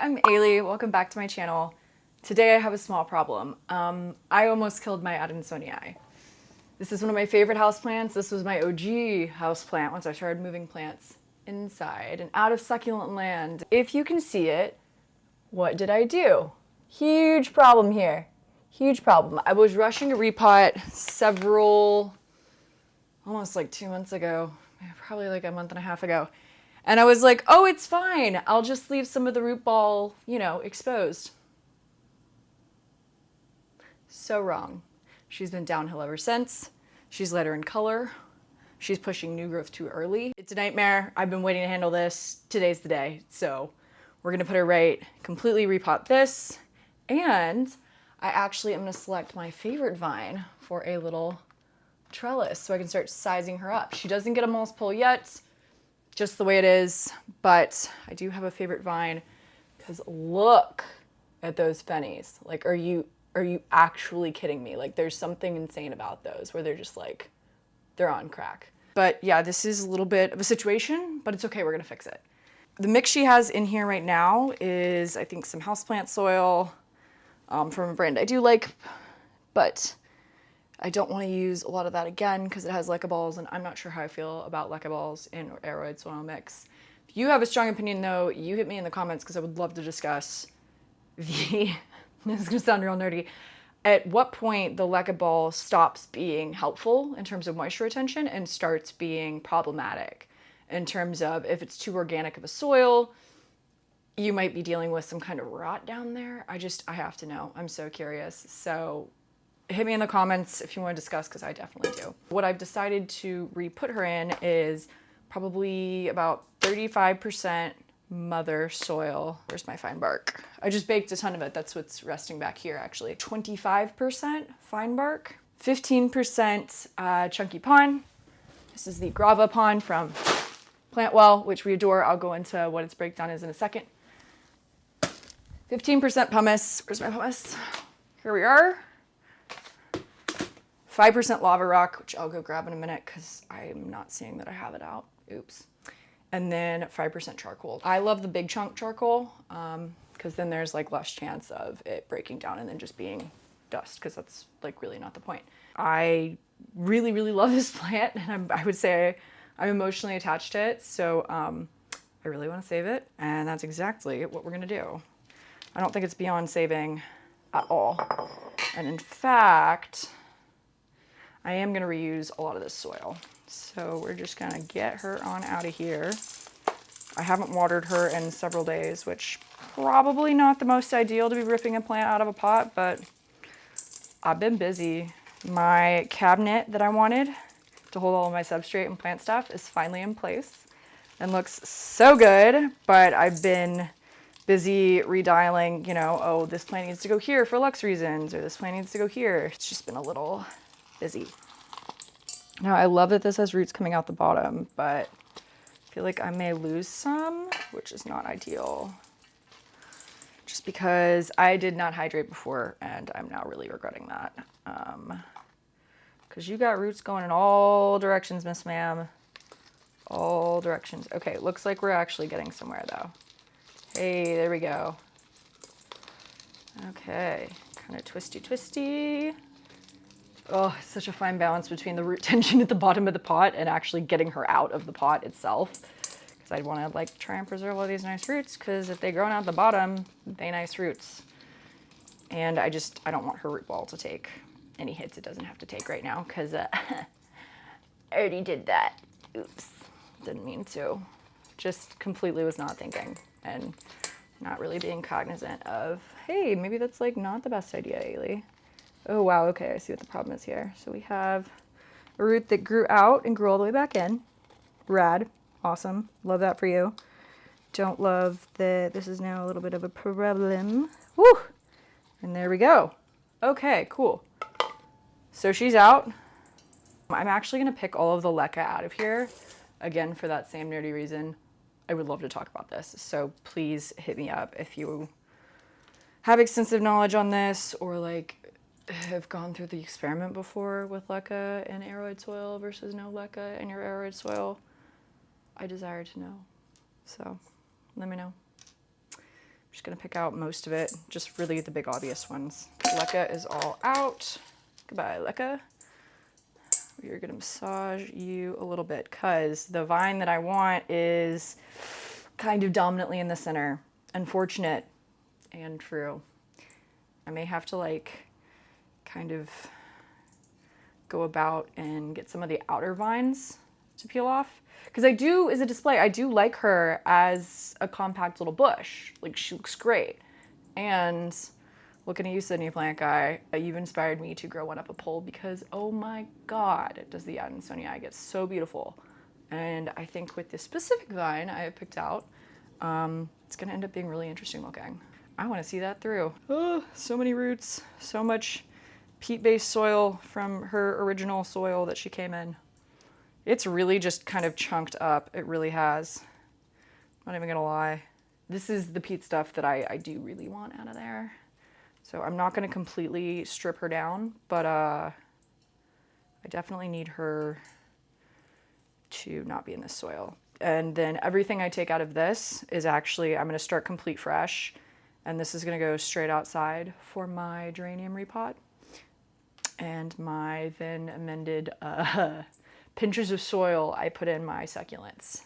I'm Ailey. Welcome back to my channel. Today I have a small problem. I almost killed my adansonii. This is one of my favorite houseplants. This was my OG houseplant once I started moving plants inside and out of succulent land. If you can see it, what did I do? Huge problem here. Huge problem. I was rushing a repot almost like 2 months ago, probably like a month and a half ago. And I was like, oh, it's fine. I'll just leave some of the root ball, exposed. So wrong. She's been downhill ever since. She's lighter in color. She's pushing new growth too early. It's a nightmare. I've been waiting to handle this. Today's the day. So we're gonna put her right, completely repot this. And I actually am gonna select my favorite vine for a little trellis so I can start sizing her up. She doesn't get a moss pole yet, just the way it is, but I do have a favorite vine because look at those fennies. Like, are you actually kidding me? Like, there's something insane about those where they're just like, they're on crack. But yeah, this is a little bit of a situation, but it's okay, we're gonna fix it. The mix she has in here right now is, I think, some houseplant soil from a brand I do like, but I don't want to use a lot of that again because it has leca balls, and I'm not sure how I feel about leca balls in aeroid soil mix. If you have a strong opinion though, you hit me in the comments because I would love to discuss this is gonna sound real nerdy, at what point the leca ball stops being helpful in terms of moisture retention and starts being problematic in terms of if it's too organic of a soil, you might be dealing with some kind of rot down there. I have to know. I'm so curious. So hit me in the comments if you want to discuss, because I definitely do. What I've decided to re-put her in is probably about 35% mother soil. Where's my fine bark? I just baked a ton of it. That's what's resting back here, actually. 25% fine bark, 15% chunky pon. This is the Grava Pon from Plantwell, which we adore. I'll go into what its breakdown is in a second. 15% pumice. Where's my pumice? Here we are. 5% lava rock, which I'll go grab in a minute because I'm not seeing that I have it out. Oops. And then 5% charcoal. I love the big chunk charcoal because then there's like less chance of it breaking down and then just being dust, because that's like really not the point. I really, really love this plant, and I would say I'm emotionally attached to it. So I really want to save it, and that's exactly what we're gonna do. I don't think it's beyond saving at all. And in fact, I am gonna reuse a lot of this soil. So we're just gonna get her on out of here. I haven't watered her in several days, which probably not the most ideal to be ripping a plant out of a pot, but I've been busy. My cabinet that I wanted to hold all of my substrate and plant stuff is finally in place and looks so good, but I've been busy redialing, oh, this plant needs to go here for lux reasons, or this plant needs to go here. It's just been a little busy. Now, I love that this has roots coming out the bottom, but I feel like I may lose some, which is not ideal. Just because I did not hydrate before, and I'm now really regretting that. Because you got roots going in all directions, Miss Ma'am. All directions. Okay, looks like we're actually getting somewhere, though. Hey, there we go. Okay, kind of twisty. Oh, it's such a fine balance between the root tension at the bottom of the pot and actually getting her out of the pot itself. Because I'd want to try and preserve all these nice roots, because if they grow out the bottom, they nice roots. And I don't want her root ball to take any hits it doesn't have to take right now, because I already did that. Oops, didn't mean to. Just completely was not thinking and not really being cognizant of, hey, maybe that's not the best idea, Ailey. Oh, wow, okay, I see what the problem is here. So we have a root that grew out and grew all the way back in. Rad, awesome, love that for you. Don't love that this is now a little bit of a problem. Woo, and there we go. Okay, cool. So she's out. I'm actually gonna pick all of the leca out of here, again, for that same nerdy reason. I would love to talk about this, so please hit me up if you have extensive knowledge on this, or have gone through the experiment before with leca in aeroid soil versus no leca in your aeroid soil. I desire to know. So let me know. I'm just gonna pick out most of it, just really the big obvious ones. Lekka is all out. Goodbye, Lekka. We're gonna massage you a little bit because the vine that I want is kind of dominantly in the center. Unfortunate and true. I may have to like kind of go about and get some of the outer vines to peel off. Because I do, as a display, I do like her as a compact little bush. Like, she looks great. And looking at you, Sydney Plant Guy, you've inspired me to grow one up a pole because, oh my God, does the adansonii get so beautiful. And I think with this specific vine I have picked out, it's gonna end up being really interesting looking. I wanna see that through. Oh, so many roots, so much peat-based soil from her original soil that she came in. It's really just kind of chunked up. It really has. Not even gonna lie. This is the peat stuff that I do really want out of there. So I'm not gonna completely strip her down, but I definitely need her to not be in this soil. And then everything I take out of this is actually, I'm gonna start complete fresh, and this is gonna go straight outside for my geranium repot and my then amended pinches of soil I put in my succulents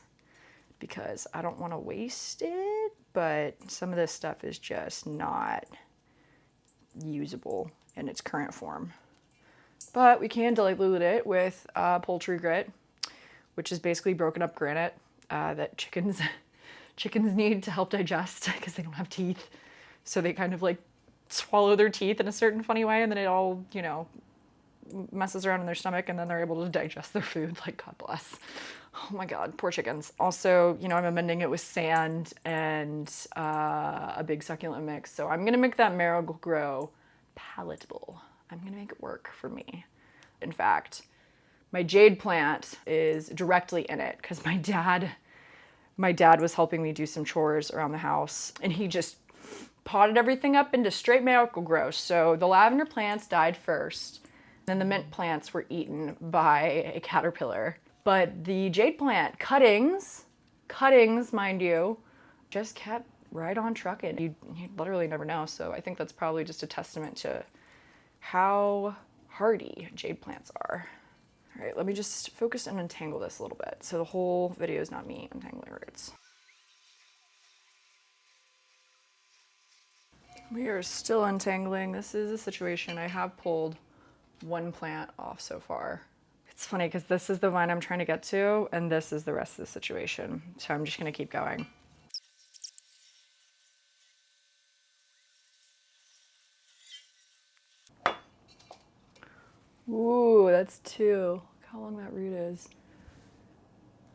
because I don't want to waste it, but some of this stuff is just not usable in its current form. But we can dilute it with poultry grit, which is basically broken up granite that chickens need to help digest because they don't have teeth. So they kind of like swallow their teeth in a certain funny way, and then it all, you know, messes around in their stomach, and then they're able to digest their food. Like, God bless. Oh my God, poor chickens. Also, you know, I'm amending it with sand and a big succulent mix. So I'm gonna make that Marigold palatable. I'm gonna make it work for me. In fact, my jade plant is directly in it because my dad was helping me do some chores around the house, and he just potted everything up into straight Marigold. So the lavender plants died first. Then the mint plants were eaten by a caterpillar. But the jade plant cuttings, mind you, just kept right on trucking. You literally never know. So I think that's probably just a testament to how hardy jade plants are. All right, let me just focus and untangle this a little bit. So the whole video is not me untangling roots. We are still untangling. This is a situation. I have pulled one plant off so far. It's funny because this is the vine I'm trying to get to, and this is the rest of the situation. So I'm just gonna keep going. Ooh, that's two. Look how long that root is.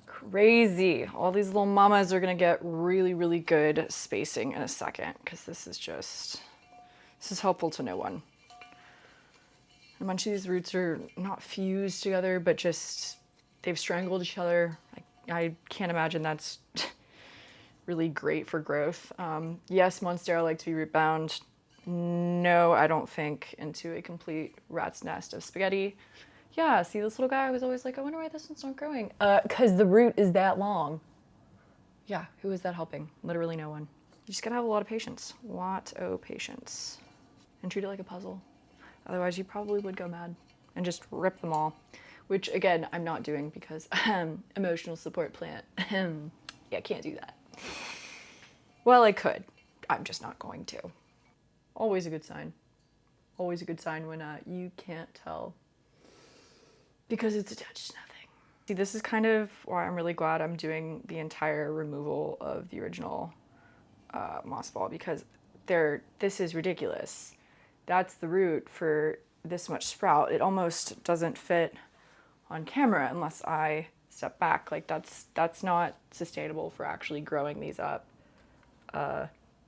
Crazy. All these little mamas are gonna get really, really good spacing in a second because this is helpful to no one. A bunch of these roots are not fused together, but just, they've strangled each other. I can't imagine that's really great for growth. Yes, Monstera like to be root bound. No, I don't think into a complete rat's nest of spaghetti. Yeah, see this little guy? I was always like, I wonder why this one's not growing. Because the root is that long. Yeah, who is that helping? Literally no one. You just gotta have a lot of patience. Lot of patience. And treat it like a puzzle. Otherwise, you probably would go mad and just rip them all, which again, I'm not doing because emotional support plant. Yeah, can't do that. Well, I could. I'm just not going to. Always a good sign. Always a good sign when you can't tell because it's attached to nothing. See, this is kind of why I'm really glad I'm doing the entire removal of the original moss ball because this is ridiculous. That's the root for this much sprout. It almost doesn't fit on camera unless I step back. Like that's not sustainable for actually growing these up,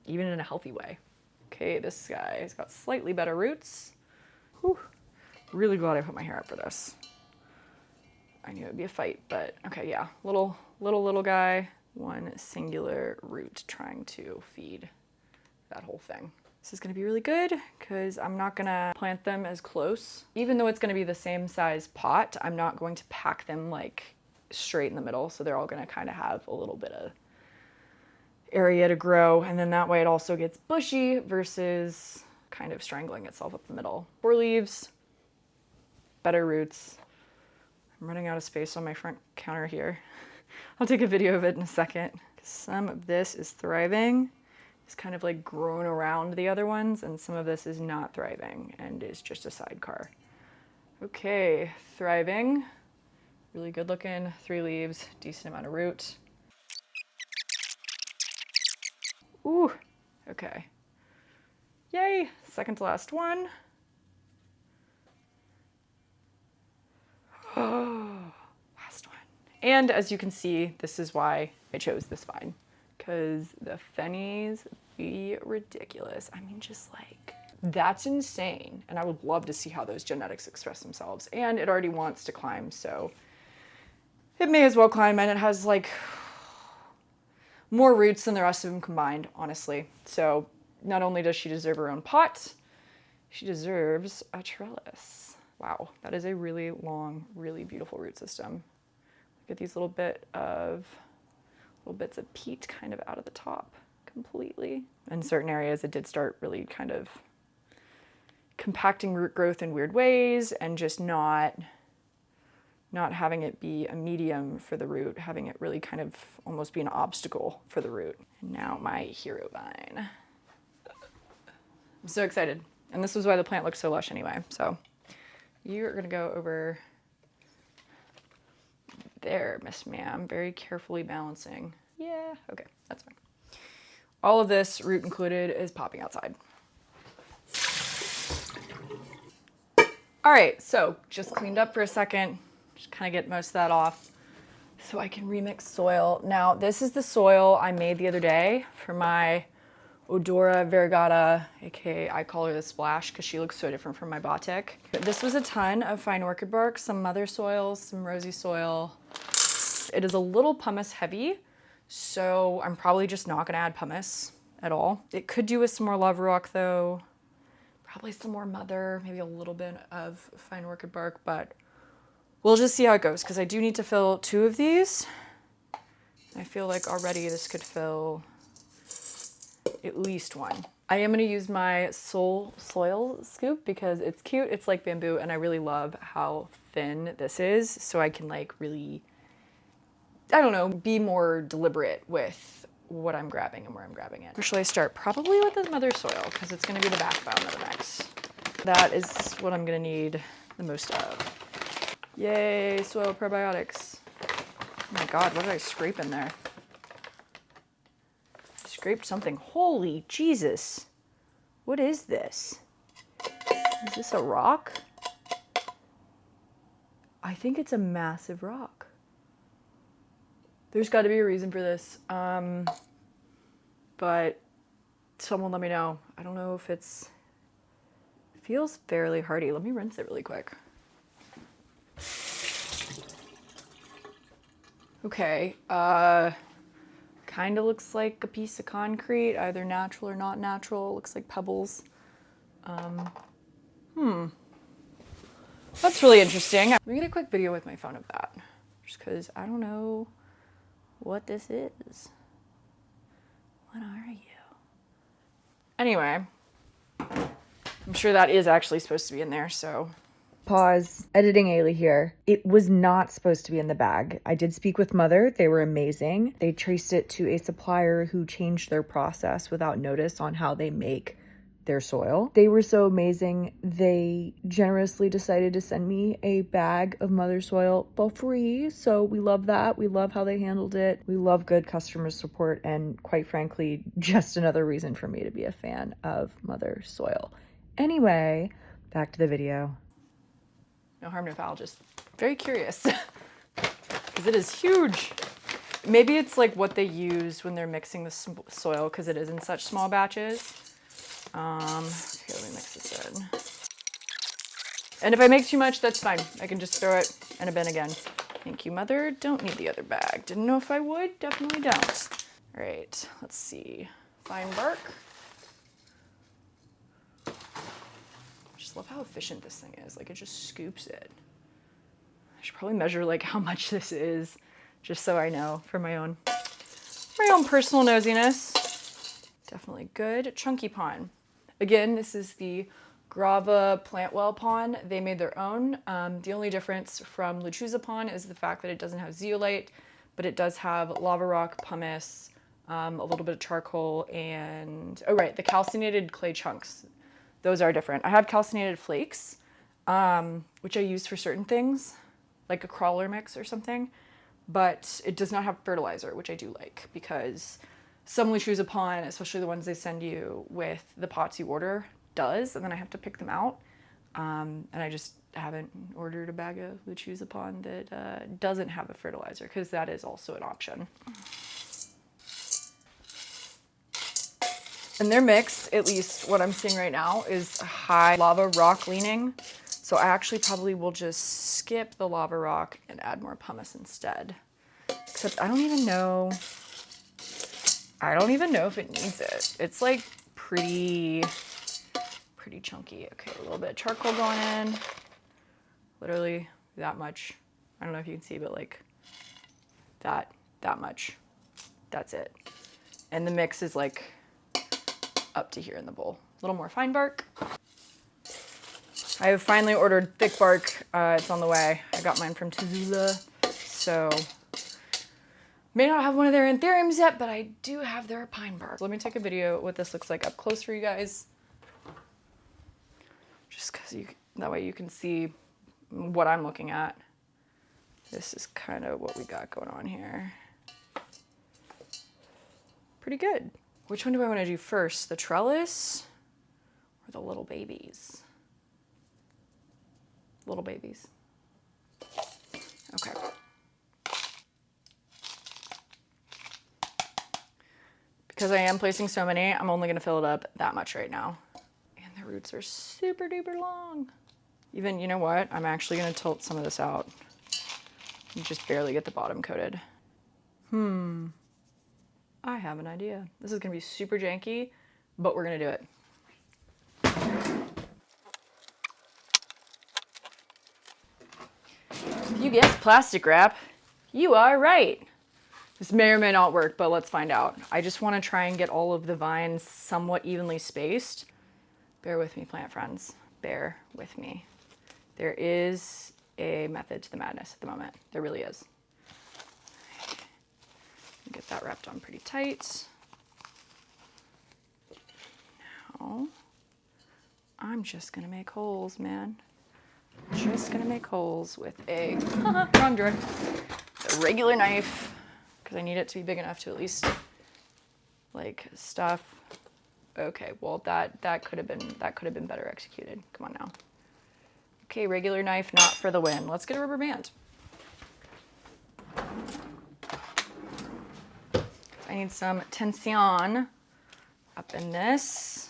even in a healthy way. Okay, this guy has got slightly better roots. Whew. Really glad I put my hair up for this. I knew it'd be a fight, but okay, yeah. Little guy, one singular root trying to feed that whole thing. This is gonna be really good because I'm not gonna plant them as close. Even though it's gonna be the same size pot, I'm not going to pack them like straight in the middle. So they're all gonna kind of have a little bit of area to grow, and then that way it also gets bushy versus kind of strangling itself up the middle. 4 leaves, better roots. I'm running out of space on my front counter here. I'll take a video of it in a second. Some of this is thriving. It's kind of like grown around the other ones, and some of this is not thriving and is just a sidecar. Okay, thriving. Really good looking, 3 leaves, decent amount of root. Ooh, okay. Yay, second to last one. Oh, last one. And as you can see, this is why I chose this vine, because the fennies be ridiculous. I mean, just like, that's insane. And I would love to see how those genetics express themselves. And it already wants to climb, so it may as well climb, and it has like more roots than the rest of them combined, honestly. So not only does she deserve her own pot, she deserves a trellis. Wow, that is a really long, really beautiful root system. Look at these little bits of peat kind of out of the top completely. In certain areas, it did start really kind of compacting root growth in weird ways, and just not having it be a medium for the root, having it really kind of almost be an obstacle for the root. And now my hero vine. I'm so excited. And this was why the plant looks so lush anyway. So you're gonna go over there, Miss Ma'am, very carefully balancing. Yeah, okay, that's fine. All of this, root included, is popping outside. All right, so just cleaned up for a second. Just kind of get most of that off so I can remix soil. Now, this is the soil I made the other day for my Odora variegata, aka I call her the Splash because she looks so different from my Batik. This was a ton of fine orchid bark, some mother soil, some rosy soil. It is a little pumice heavy, so I'm probably just not gonna add pumice at all. It could do with some more lava rock though, probably some more mother, maybe a little bit of fine orchid bark, but we'll just see how it goes, because I do need to fill 2 of these. I feel like already this could fill at least 1. I am gonna use my soil scoop because it's cute, it's like bamboo, and I really love how thin this is, so I can like really, I don't know, be more deliberate with what I'm grabbing and where I'm grabbing it. Or should I start? Probably with the mother soil, because it's gonna be the backbone of the mix. That is what I'm gonna need the most of. Yay, soil probiotics. Oh my God, what did I scrape in there? I scraped something. Holy Jesus. What is this? Is this a rock? I think it's a massive rock. There's got to be a reason for this. But someone let me know. I don't know if it feels fairly hardy. Let me rinse it really quick. Okay, kind of looks like a piece of concrete, either natural or not natural. Looks like pebbles. That's really interesting. Let me get a quick video with my phone of that, just because I don't know what this is. What are you? Anyway, I'm sure that is actually supposed to be in there, so. Pause. Editing Ailey here. It was not supposed to be in the bag. I did speak with Mother. They were amazing. They traced it to a supplier who changed their process without notice on how they make their soil. They were so amazing. They generously decided to send me a bag of Mother soil for free. So we love that. We love how they handled it. We love good customer support, and quite frankly, just another reason for me to be a fan of Mother soil. Anyway, back to the video. No harm, no foul, just very curious because it is huge. Maybe it's like what they use when they're mixing the soil, because it is in such small batches. Okay, let me mix this in. And if I make too much, that's fine. I can just throw it in a bin again. Thank you, Mother. Don't need the other bag. Didn't know if I would, definitely don't. All right, let's see. Fine bark. Love how efficient this thing is. Like, it just scoops it. I should probably measure like how much this is, just so I know for my own my own personal nosiness. Definitely good. Chunky pon. Again, this is the Grava Plantwell pon. They made their own. The only difference from Lechuza pon is the fact that it doesn't have zeolite, but it does have lava rock, pumice, a little bit of charcoal, and, oh right, the calcinated clay chunks. Those are different. I have calcinated flakes, which I use for certain things, like a crawler mix or something, but it does not have fertilizer, which I do like, because some Lechuza pon, especially the ones they send you with the pots you order, does, and then I have to pick them out. And I just haven't ordered a bag of Lechuza pon that doesn't have a fertilizer, because that is also an option. And their mix, at least what I'm seeing right now, is high lava rock leaning. So I actually probably will just skip the lava rock and add more pumice instead. Except I don't even know if it needs it. It's like pretty chunky. Okay, a little bit of charcoal going in. Literally that much. I don't know if you can see, but like that much. That's it. And the mix is like up to here in the bowl. A little more fine bark. I have finally ordered thick bark. It's on the way. I got mine from Tezula. So may not have one of their anthuriums yet, but I do have their pine bark. Let me take a video of what this looks like up close for you guys. Just because that way you can see what I'm looking at. This is kind of what we got going on here. Pretty good. Which one do I want to do first? The trellis or the little babies? Little babies. Okay. Because I am placing so many, I'm only going to fill it up that much right now. And the roots are super duper long. Even, you know what? I'm actually going to tilt some of this out and just barely get the bottom coated. I have an idea. This is going to be super janky, but we're going to do it. If you guessed plastic wrap, you are right. This may or may not work, but let's find out. I just want to try and get all of the vines somewhat evenly spaced. Bear with me, plant friends. Bear with me. There is a method to the madness at the moment. There really is. Get that wrapped on pretty tight. Now, I'm just gonna make holes, man. Just gonna make holes with a, wrong drawer, a regular knife, because I need it to be big enough to at least like stuff. Okay, well that could have been better executed. Come on now. Okay, regular knife, not for the win. Let's get a rubber band. I need some tension up in this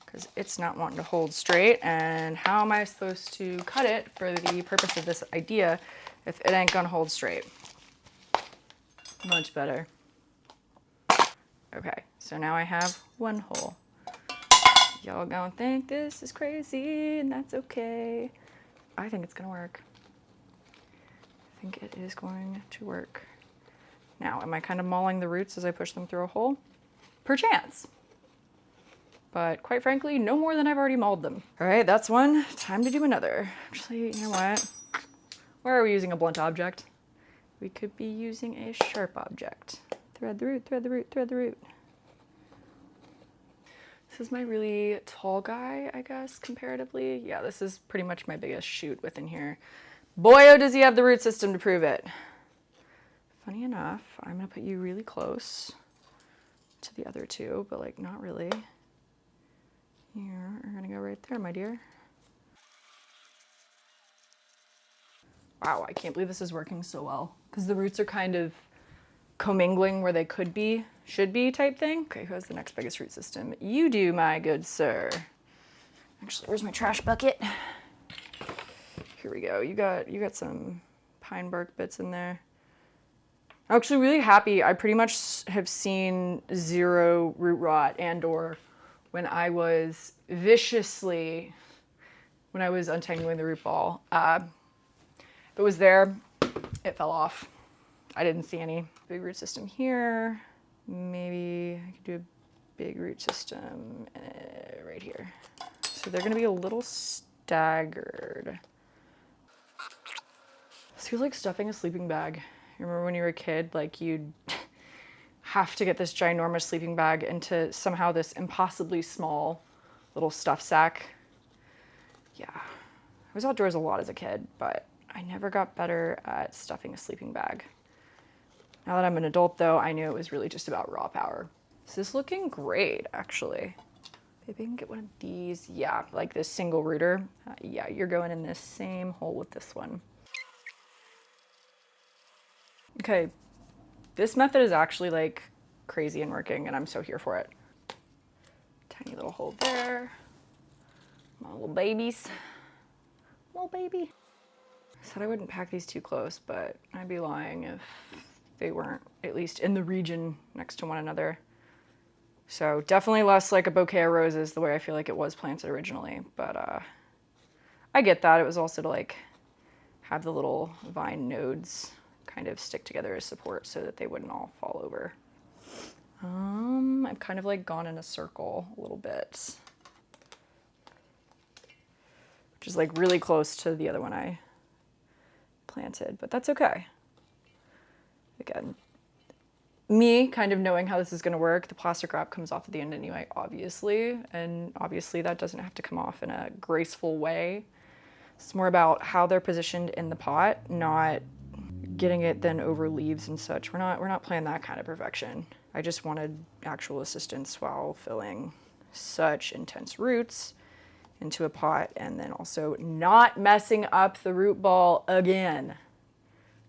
because it's not wanting to hold straight. And how am I supposed to cut it for the purpose of this idea if it ain't gonna hold straight? Much better. Okay, so now I have one hole. Y'all gonna think this is crazy, and that's okay. I think it's gonna work. I think it is going to work. Now, am I kind of mauling the roots as I push them through a hole? Perchance. But quite frankly, no more than I've already mauled them. All right, that's one. Time to do another. Actually, you know what? Why are we using a blunt object? We could be using a sharp object. Thread the root, thread the root, thread the root. This is my really tall guy, I guess, comparatively. Yeah, this is pretty much my biggest shoot within here. Boy, oh, does he have the root system to prove it. Funny enough, I'm gonna put you really close to the other two, but like not really. You're gonna go right there, my dear. Wow, I can't believe this is working so well because the roots are kind of commingling where they could be, should be type thing. Okay, who has the next biggest root system? You do, my good sir. Actually, where's my trash bucket? Here we go. You got some pine bark bits in there. I'm actually really happy. I pretty much have seen zero root rot and or when I was untangling the root ball. It was there, it fell off. I didn't see any big root system here. Maybe I could do a big root system right here. So they're gonna be a little staggered. This feels like stuffing a sleeping bag. You remember when you were a kid, like you'd have to get this ginormous sleeping bag into somehow this impossibly small little stuff sack. Yeah, I was outdoors a lot as a kid, but I never got better at stuffing a sleeping bag. Now that I'm an adult though, I knew it was really just about raw power. This is looking great, actually. Maybe I can get one of these. Yeah, like this single rooter. Yeah, you're going in this same hole with this one. Okay, this method is actually like crazy and working, and I'm so here for it. Tiny little hole there. My little babies. Little baby. I said I wouldn't pack these too close, but I'd be lying if they weren't at least in the region next to one another. So definitely less like a bouquet of roses the way I feel like it was planted originally, but I get that. It was also to like have the little vine nodes kind of stick together as support so that they wouldn't all fall over. I've kind of like gone in a circle a little bit, which is like really close to the other one I planted, but that's okay. Again, me kind of knowing how this is going to work, the plastic wrap comes off at the end anyway, obviously, and obviously that doesn't have to come off in a graceful way. It's more about how they're positioned in the pot, not getting it then over leaves and such. We're not playing that kind of perfection. I just wanted actual assistance while filling such intense roots into a pot, and then also not messing up the root ball again,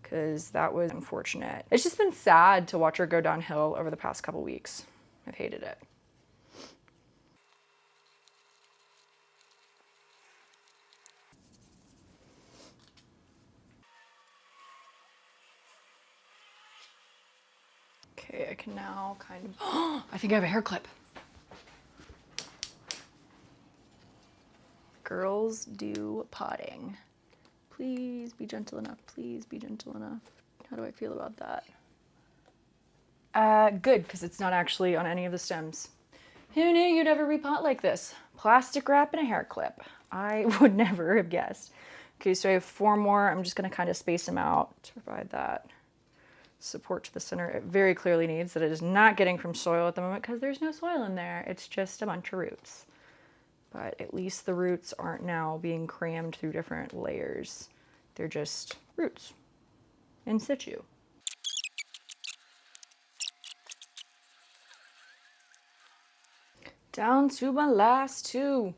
because that was unfortunate. It's just been sad to watch her go downhill over the past couple weeks. I've hated it. Okay, I can now kind of, I think I have a hair clip. Girls do potting. Please be gentle enough, please be gentle enough. How do I feel about that? Good, because it's not actually on any of the stems. Who knew you'd ever repot like this? Plastic wrap and a hair clip. I would never have guessed. Okay, so I have 4 more. I'm just gonna kind of space them out to provide that support to the center. It very clearly needs that it is not getting from soil at the moment because there's no soil in there. It's just a bunch of roots. But at least the roots aren't now being crammed through different layers. They're just roots in situ. Down to my last 2.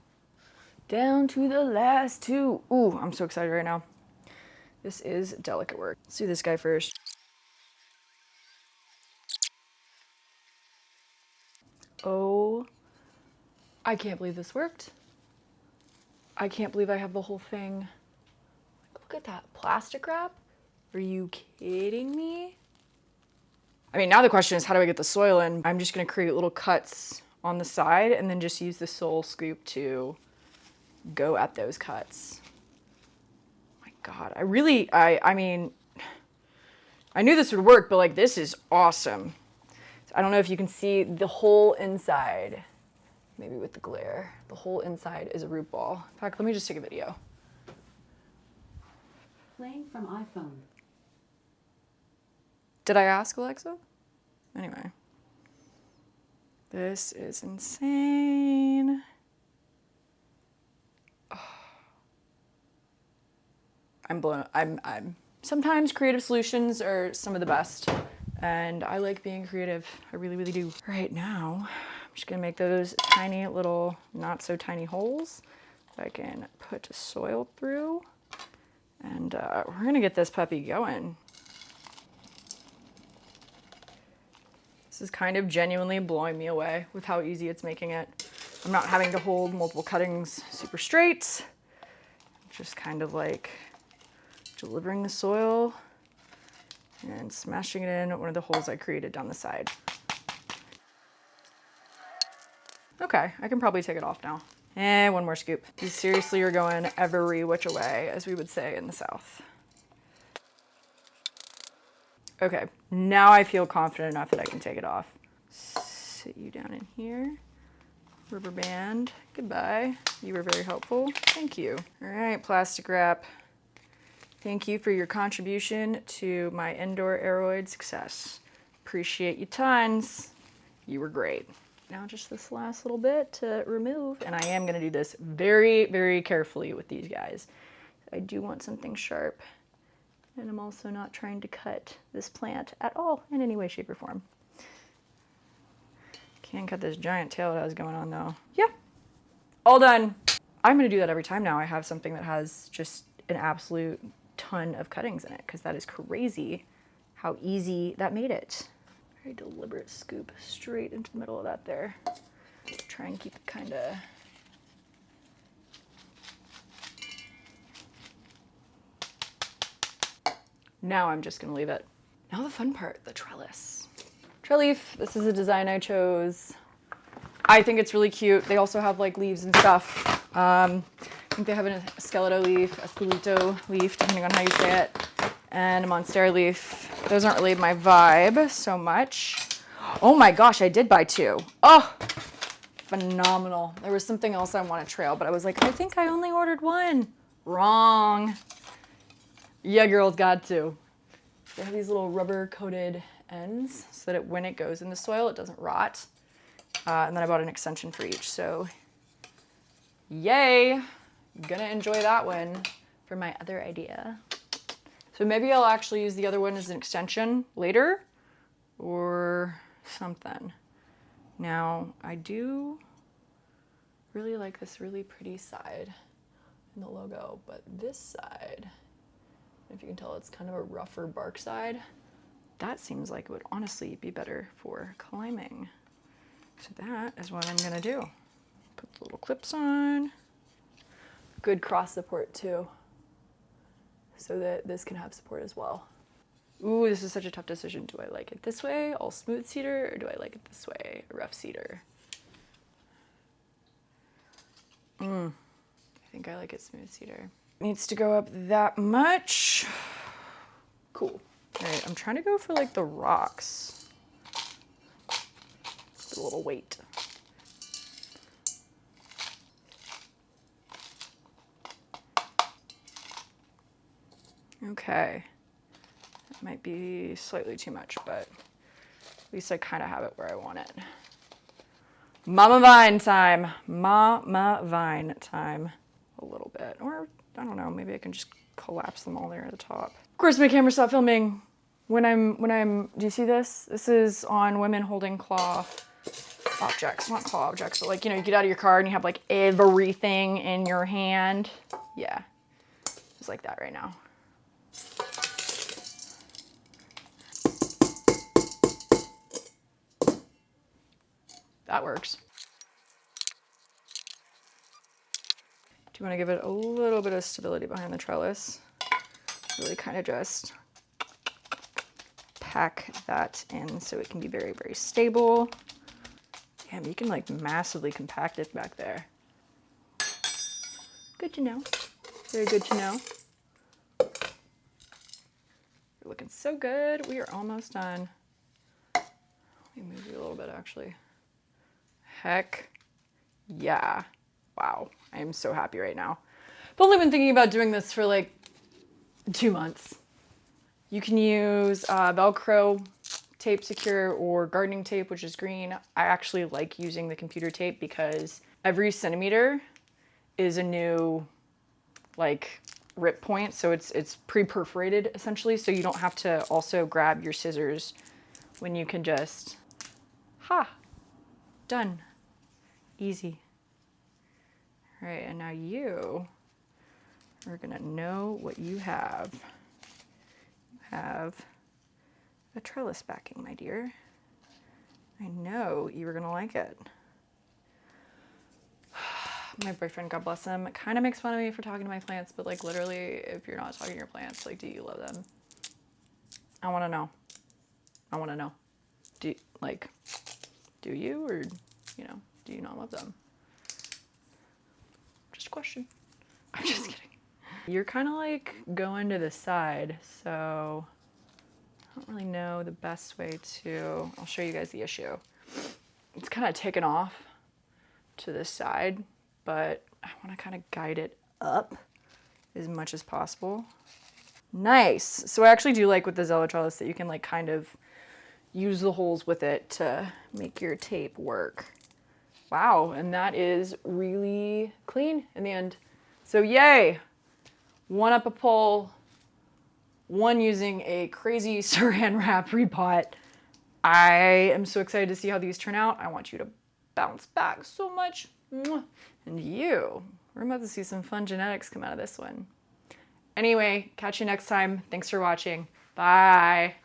Down to the last 2. Ooh, I'm so excited right now. This is delicate work. Let's do this guy first. Oh, I can't believe this worked. I can't believe I have the whole thing. Look at that plastic wrap. Are you kidding me? I mean, now the question is, how do I get the soil in? I'm just gonna create little cuts on the side and then just use the soil scoop to go at those cuts. Oh my God, I mean, I knew this would work, but like, this is awesome. I don't know if you can see the whole inside, maybe with the glare. The whole inside is a root ball. In fact, let me just take a video. Playing from iPhone. Did I ask Alexa? Anyway. This is insane. Oh. I'm sometimes creative solutions are some of the best. And I like being creative. I really, really do. Right now, I'm just gonna make those tiny little, not so tiny holes that I can put soil through. And we're gonna get this puppy going. This is kind of genuinely blowing me away with how easy it's making it. I'm not having to hold multiple cuttings super straight. Just kind of like delivering the soil and smashing it in one of the holes I created down the side. Okay, I can probably take it off now. And one more scoop. These seriously are going every which way, as we would say in the South. Okay, now I feel confident enough that I can take it off. sit you down in here. Rubber band, goodbye. You were very helpful, thank you. All right, plastic wrap. Thank you for your contribution to my indoor aeroid success. Appreciate you tons. You were great. Now just this last little bit to remove, and I am gonna do this very, very carefully with these guys. I do want something sharp, and I'm also not trying to cut this plant at all in any way, shape, or form. Can't cut this giant tail that has going on though. Yeah, all done. I'm gonna do that every time now I have something that has just an absolute ton of cuttings in it, because that is crazy how easy that made it. Very deliberate scoop straight into the middle of that there. Try and keep it kind of... Now I'm just gonna leave it. Now the fun part, the trellis. Treleaf, this is a design I chose. I think it's really cute. They also have like leaves and stuff. I think they have a skeleto leaf, a squelito leaf, depending on how you say it, and a Monstera leaf. Those aren't really my vibe so much. Oh my gosh, I did buy 2. Oh, phenomenal. There was something else I want to trail, but I was like, I think I only ordered 1. Wrong. Yeah, girls, got to. They have these little rubber coated ends so that when it goes in the soil, it doesn't rot. And then I bought an extension for each, so yay. Gonna enjoy that one for my other idea. So maybe I'll actually use the other one as an extension later or something. Now, I do really like this really pretty side in the logo, but this side, if you can tell, it's kind of a rougher bark side. That seems like it would honestly be better for climbing. So that is what I'm gonna do. Put the little clips on. Good cross support too, so that this can have support as well. Ooh, this is such a tough decision. Do I like it this way, all smooth cedar, or do I like it this way, a rough cedar? I think I like it smooth cedar. Needs to go up that much. Cool. All right, I'm trying to go for like the rocks. With a little weight. Okay, that might be slightly too much, but at least I kind of have it where I want it. Mama vine time. Mama vine time. A little bit, or I don't know, maybe I can just collapse them all there at the top. Of course, my camera stopped filming when I'm, do you see this? This is on women holding claw objects, not claw objects, but like, you know, you get out of your car and you have like everything in your hand. Yeah, it's like that right now. That works. Do you want to give it a little bit of stability behind the trellis? Really kind of just pack that in so it can be very, very stable. Damn, you can like massively compact it back there. Good to know. Very good to know. You're looking so good. We are almost done. Let me move you a little bit actually. Heck yeah. Wow, I am so happy right now. I've only been thinking about doing this for like 2 months. You can use Velcro tape secure or gardening tape, which is green. I actually like using the computer tape because every centimeter is a new like rip point. So it's pre-perforated essentially. So you don't have to also grab your scissors when you can just, done. Easy. All right, and now you are gonna know what you have. You have a trellis backing, my dear. I know you were gonna like it. My boyfriend, God bless him, kind of makes fun of me for talking to my plants, but like literally, if you're not talking to your plants, like, do you love them? I wanna know. I wanna know. Do you, or, you know, do you not love them? Just a question. I'm just kidding. You're kind of like going to the side, so I don't really know the best way to, I'll show you guys the issue. it's kind of taken off to this side, but I want to kind of guide it up as much as possible. Nice. So I actually do like with the Zella trellis that you can like kind of use the holes with it to make your tape work. Wow, and that is really clean in the end. So yay! One up a pole, one using a crazy saran wrap repot. I am so excited to see how these turn out. I want you to bounce back so much. And you, we're about to see some fun genetics come out of this one. Anyway, catch you next time. Thanks for watching. Bye.